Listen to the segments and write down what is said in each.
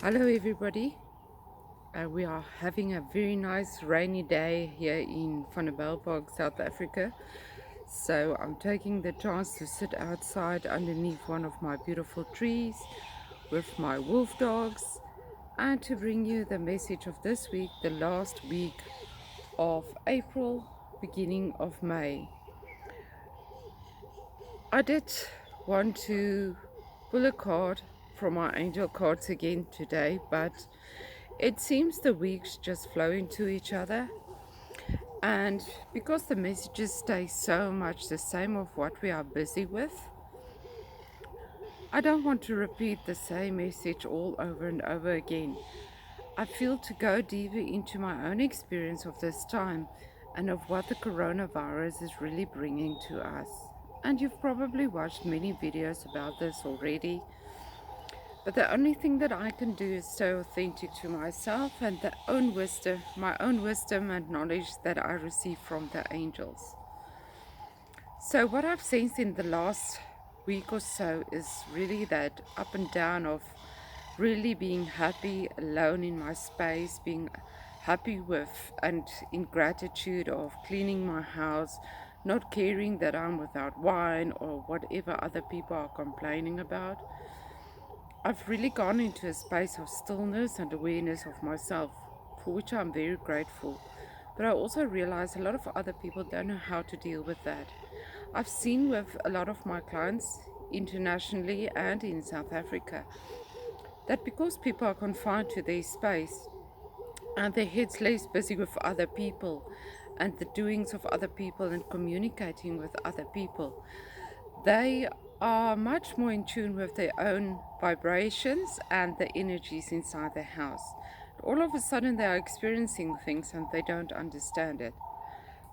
Hello everybody. We are having a very nice rainy day here in Vanderbijlpark, South Africa. So I'm taking the chance to sit outside underneath one of my beautiful trees with my wolf dogs and to bring you the message of this week, the last week of April, beginning of May. I did want to pull a card from my angel cards again today, but it seems the weeks just flow into each other, and because the messages stay so much the same of what we are busy with, I don't want to repeat the same message all over and over again. I feel to go deeper into my own experience of this time and of what the coronavirus is really bringing to us. And you've probably watched many videos about this already. But the only thing that I can do is stay authentic to myself and my own wisdom and knowledge that I receive from the angels. So what I've sensed in the last week or so is really that up and down of really being happy alone in my space, being happy with and in gratitude of cleaning my house, not caring that I'm without wine or whatever other people are complaining about. I've really gone into a space of stillness and awareness of myself, for which I'm very grateful. But I also realize a lot of other people don't know how to deal with that. I've seen with a lot of my clients internationally and in South Africa that because people are confined to their space and their heads less busy with other people and the doings of other people and communicating with other people, they are much more in tune with their own vibrations and the energies inside their house. All of a sudden, they are experiencing things and they don't understand it.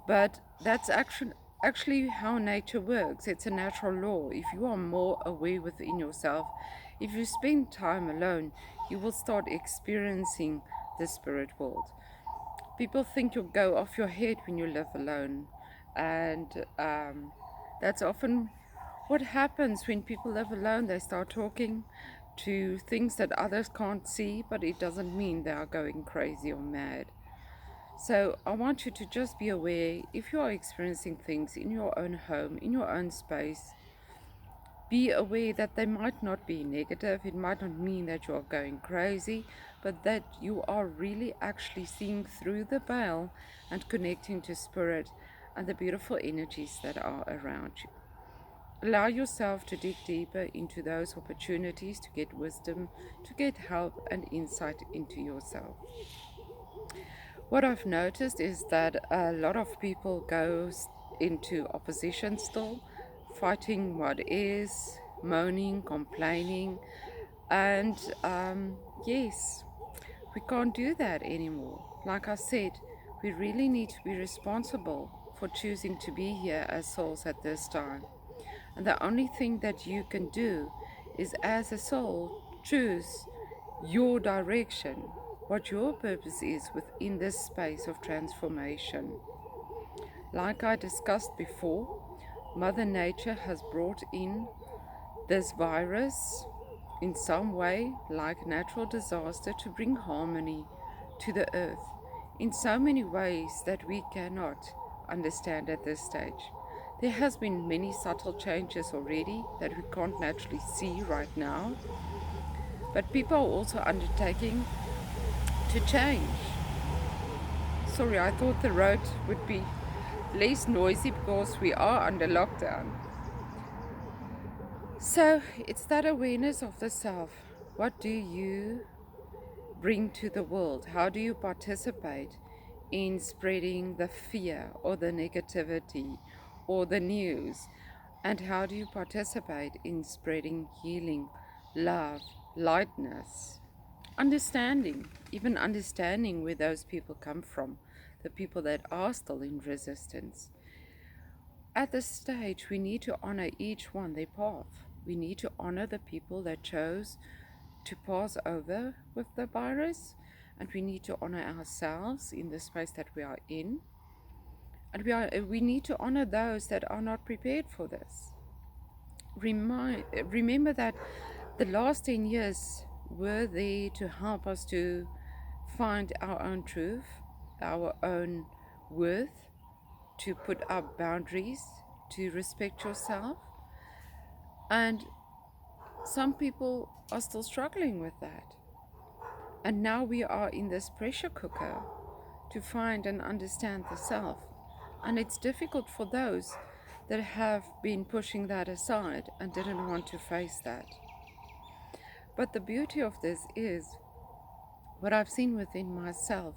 But that's actually how nature works. It's a natural law. If you are more aware within yourself, if you spend time alone, you will start experiencing the spirit world. People think you'll go off your head when you live alone, and that's often what happens when people live alone. They start talking to things that others can't see, but it doesn't mean they are going crazy or mad. So I want you to just be aware if you are experiencing things in your own home, in your own space. Be aware that they might not be negative. It might not mean that you are going crazy, but that you are really actually seeing through the veil and connecting to spirit and the beautiful energies that are around you. Allow yourself to dig deeper into those opportunities to get wisdom, to get help and insight into yourself. What I've noticed is that a lot of people go into opposition still, fighting what is, moaning, complaining, and yes, we can't do that anymore. Like I said, we really need to be responsible for choosing to be here as souls at this time. And the only thing that you can do is, as a soul, choose your direction, what your purpose is within this space of transformation. Like I discussed before, Mother Nature has brought in this virus in some way, like natural disaster, to bring harmony to the earth in so many ways that we cannot understand at this stage. There has been many subtle changes already that we can't naturally see right now, but people are also undertaking to change. Sorry, I thought the road would be less noisy because we are under lockdown. So it's that awareness of the self. What do you bring to the world? How do you participate in spreading the fear or the negativity or the news? And how do you participate in spreading healing, love, lightness, understanding, even understanding where those people come from, the people that are still in resistance? At this stage, we need to honor each one their path. We need to honor the people that chose to pass over with the virus, and we need to honor ourselves in the space that we are in, and we need to honor those that are not prepared for this. Remember that The last 10 years were there to help us to find our own truth, our own worth, to put up boundaries, to respect yourself. And some people are still struggling with that. And now we are in this pressure cooker to find and understand the self. And it's difficult for those that have been pushing that aside and didn't want to face that. But the beauty of this is what I've seen within myself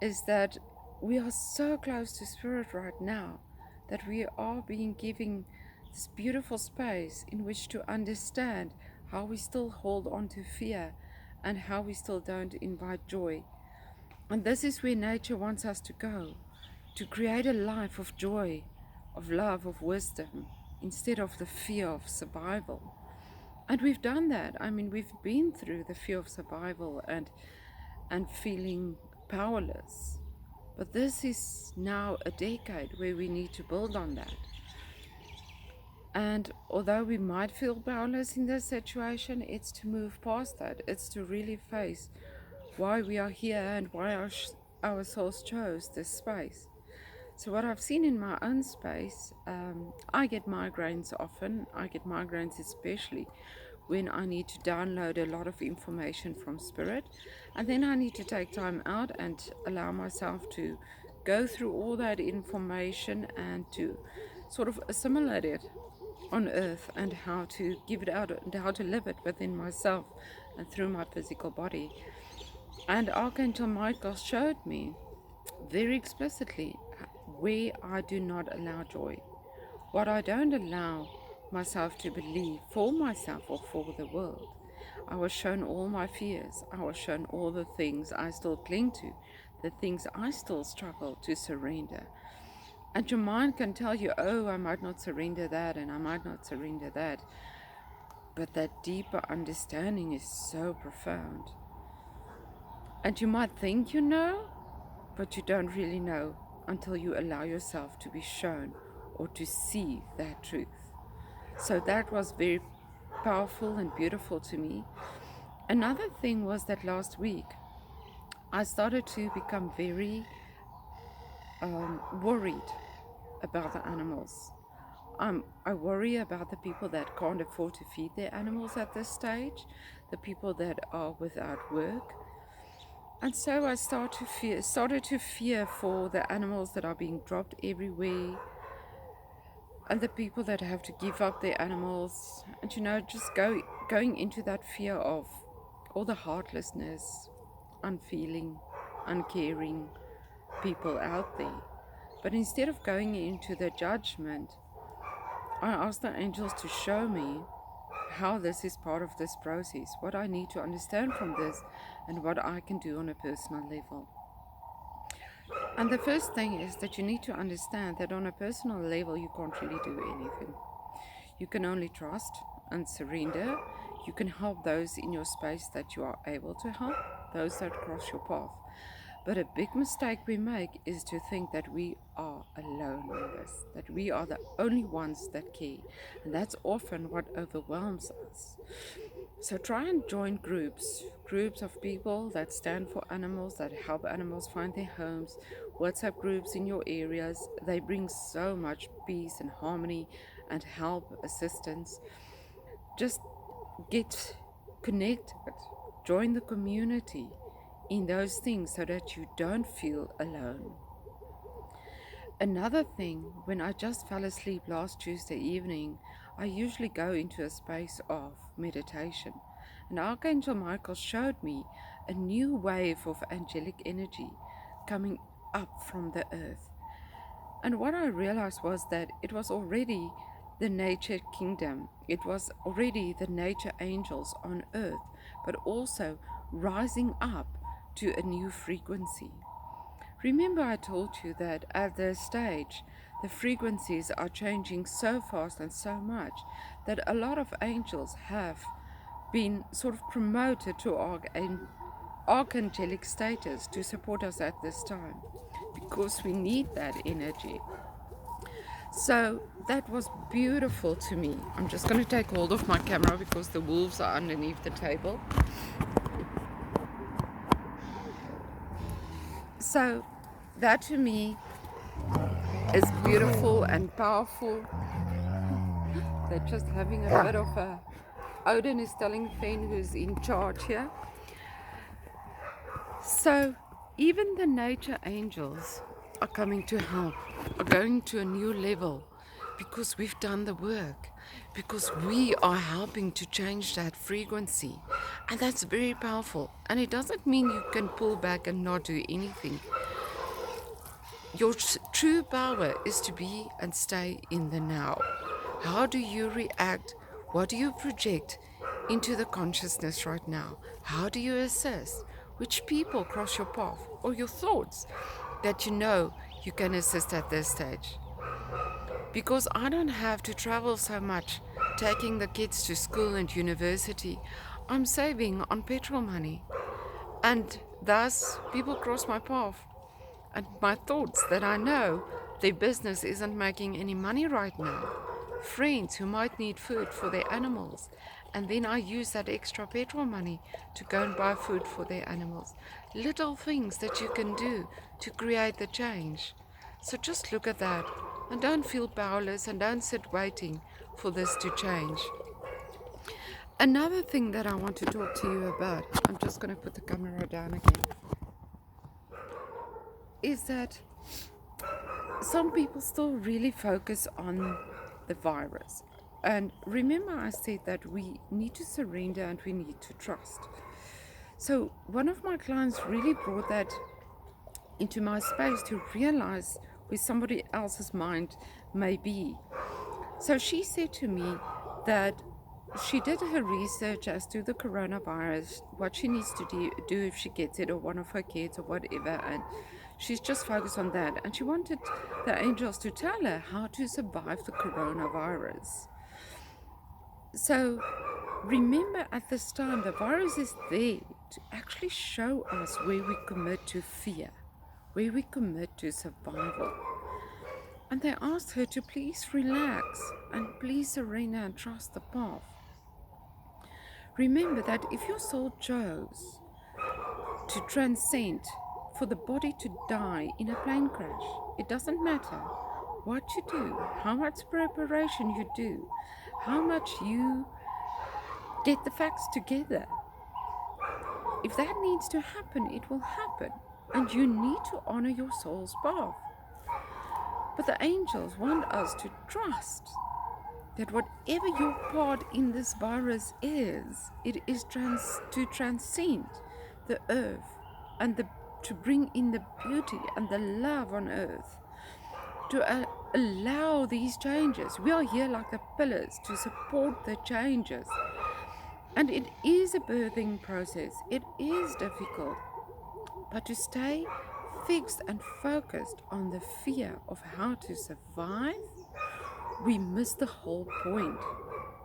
is that we are so close to spirit right now that we are being given this beautiful space in which to understand how we still hold on to fear and how we still don't invite joy. And this is where nature wants us to go, to create a life of joy, of love, of wisdom, instead of the fear of survival. And we've done that. I mean, we've been through the fear of survival and feeling powerless. But this is now a decade where we need to build on that. And although we might feel powerless in this situation, it's to move past that. It's to really face why we are here and why our souls chose this space. So what I've seen in my own space, I get migraines often. I get migraines especially when I need to download a lot of information from spirit. And then I need to take time out and allow myself to go through all that information and to sort of assimilate it on earth and how to give it out and how to live it within myself and through my physical body. And Archangel Michael showed me very explicitly where I do not allow joy, what I don't allow myself to believe for myself or for the world. I was shown all my fears. I was shown all the things I still cling to, the things I still struggle to surrender. And your mind can tell you, oh, I might not surrender that and I might not surrender that. But that deeper understanding is so profound. And you might think you know, but you don't really know until you allow yourself to be shown or to see that truth. So that was very powerful and beautiful to me. Another thing was that last week I started to become very worried about the animals. I worry about the people that can't afford to feed their animals at this stage, the people that are without work. And so I started to fear for the animals that are being dropped everywhere and the people that have to give up their animals. And just going into that fear of all the heartlessness, unfeeling, uncaring people out there. But instead of going into the judgment, I asked the angels to show me how this is part of this process, what I need to understand from this, and what I can do on a personal level. And the first thing is that you need to understand that on a personal level, you can't really do anything. You can only trust and surrender. You can help those in your space that you are able to help, those that cross your path. But a big mistake we make is to think that we are alone in this, that we are the only ones that care. And that's often what overwhelms us. So try and join groups of people that stand for animals, that help animals find their homes, WhatsApp groups in your areas. They bring so much peace and harmony and help, assistance. Just get connected, join the community in those things so that you don't feel alone. Another thing, when I just fell asleep last Tuesday evening, I usually go into a space of meditation. And Archangel Michael showed me a new wave of angelic energy coming up from the earth. And what I realized was that it was already the nature kingdom. It was already the nature angels on earth, but also rising up to a new frequency. Remember I told you that at this stage, the frequencies are changing so fast and so much that a lot of angels have been sort of promoted to archangelic status to support us at this time, because we need that energy. So that was beautiful to me. I'm just going to take hold of my camera because the wolves are underneath the table. So that to me is beautiful and powerful. They're just having a bit of a... Odin is telling Fen, who's in charge here. So even the nature angels are coming to help, are going to a new level because we've done the work, because we are helping to change that frequency. And that's very powerful. And it doesn't mean you can pull back and not do anything. Your true power is to be and stay in the now. How do you react? What do you project into the consciousness right now? How do you assess which people cross your path or your thoughts that you know you can assist at this stage? Because I don't have to travel so much taking the kids to school and university. I'm saving on petrol money. And thus, people cross my path and my thoughts that I know their business isn't making any money right now. Friends who might need food for their animals, and then I use that extra petrol money to go and buy food for their animals. Little things that you can do to create the change. So just look at that and don't feel powerless and don't sit waiting for this to change. Another thing that I want to talk to you about, I'm just going to put the camera down again, is that some people still really focus on the virus. And remember, I said that we need to surrender and we need to trust. So, one of my clients really brought that into my space to realize where somebody else's mind may be. So, she said to me that she did her research as to the coronavirus, what she needs to do if she gets it, or one of her kids, or whatever, and she's just focused on that. And she wanted the angels to tell her how to survive the coronavirus. So remember, at this time, the virus is there to actually show us where we commit to fear, where we commit to survival. And they asked her to please relax and please surrender and trust the path. Remember that if your soul chose to transcend, for the body to die in a plane crash, it doesn't matter what you do, how much preparation you do, how much you get the facts together. If that needs to happen, it will happen. And you need to honor your soul's path. But the angels want us to trust that whatever your part in this virus is, it is to transcend the earth and to bring in the beauty and the love on earth, to allow these changes. We are here like the pillars to support the changes. And it is a birthing process. It is difficult. But to stay fixed and focused on the fear of how to survive, we miss the whole point.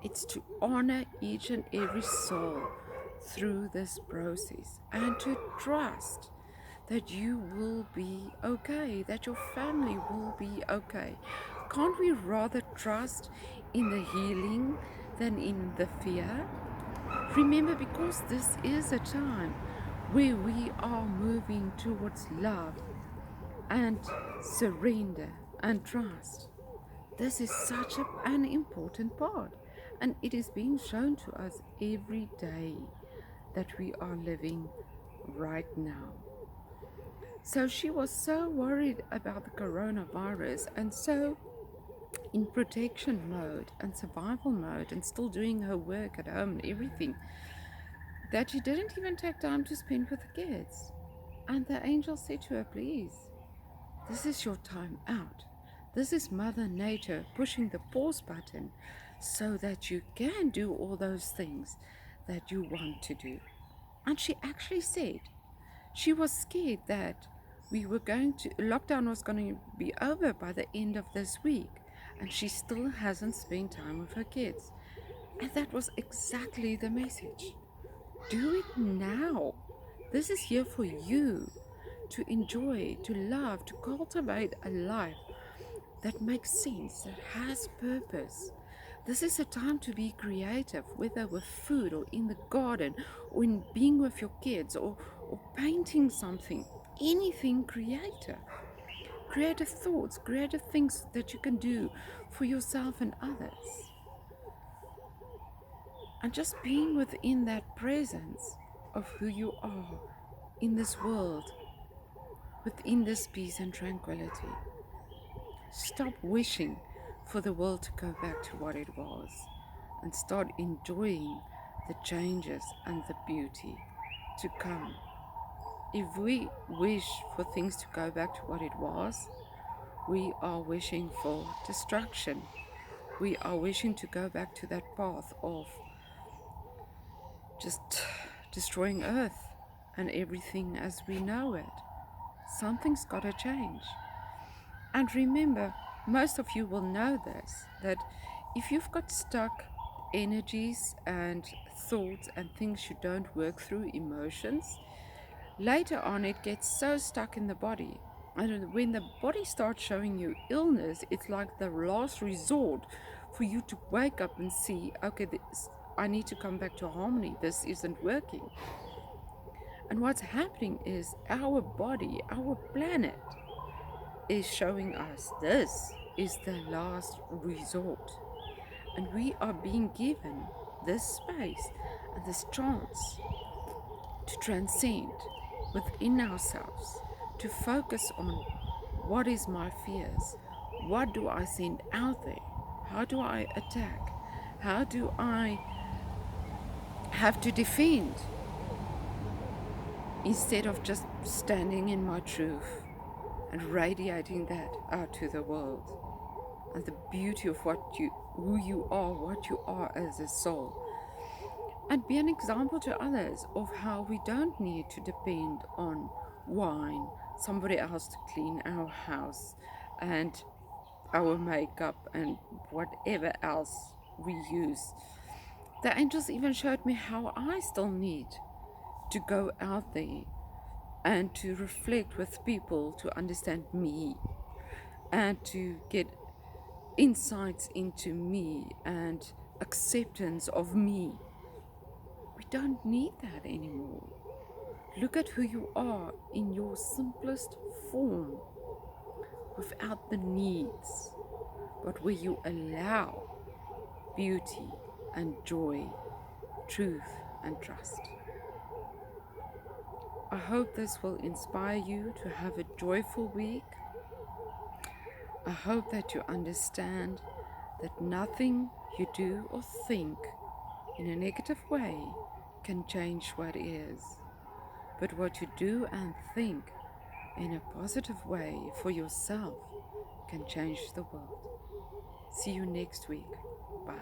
It's to honor each and every soul through this process and to trust that you will be okay, that your family will be okay. Can't we rather trust in the healing than in the fear? Remember, because this is a time where we are moving towards love and surrender and trust. This is such an important part, and it is being shown to us every day that we are living right now. So she was so worried about the coronavirus and so in protection mode and survival mode and still doing her work at home and everything that she didn't even take time to spend with the kids. And the angel said to her, please, this is your time out. This is Mother Nature pushing the pause button so that you can do all those things that you want to do. And she actually said she was scared that lockdown was going to be over by the end of this week, and she still hasn't spent time with her kids. And that was exactly the message. Do it now. This is here for you to enjoy, to love, to cultivate a life that makes sense, that has purpose. This is a time to be creative, whether with food or in the garden or in being with your kids or painting something, anything creative. Creative thoughts, creative things that you can do for yourself and others. And just being within that presence of who you are in this world, within this peace and tranquility. Stop wishing for the world to go back to what it was and start enjoying the changes and the beauty to come. If we wish for things to go back to what it was, we are wishing for destruction. We are wishing to go back to that path of just destroying Earth and everything as we know it. Something's got to change. And remember, most of you will know this, that if you've got stuck energies and thoughts and things you don't work through, emotions, later on it gets so stuck in the body. And when the body starts showing you illness, it's like the last resort for you to wake up and see, okay, I need to come back to harmony. This isn't working. And what's happening is our body, our planet, is showing us this is the last resort. And we are being given this space and this chance to transcend within ourselves, to focus on what is my fears, what do I send out there, how do I attack, how do I have to defend, instead of just standing in my truth and radiating that out to the world. And the beauty of who you are, what you are as a soul. And be an example to others of how we don't need to depend on wine, somebody else to clean our house and our makeup and whatever else we use. The angels even showed me how I still need to go out there and to reflect with people to understand me and to get insights into me and acceptance of me. We don't need that anymore. Look at who you are in your simplest form, without the needs, but where you allow beauty and joy, truth and trust. I hope this will inspire you to have a joyful week. I hope that you understand that nothing you do or think in a negative way can change what is, but what you do and think in a positive way for yourself can change the world. See you next week. Bye.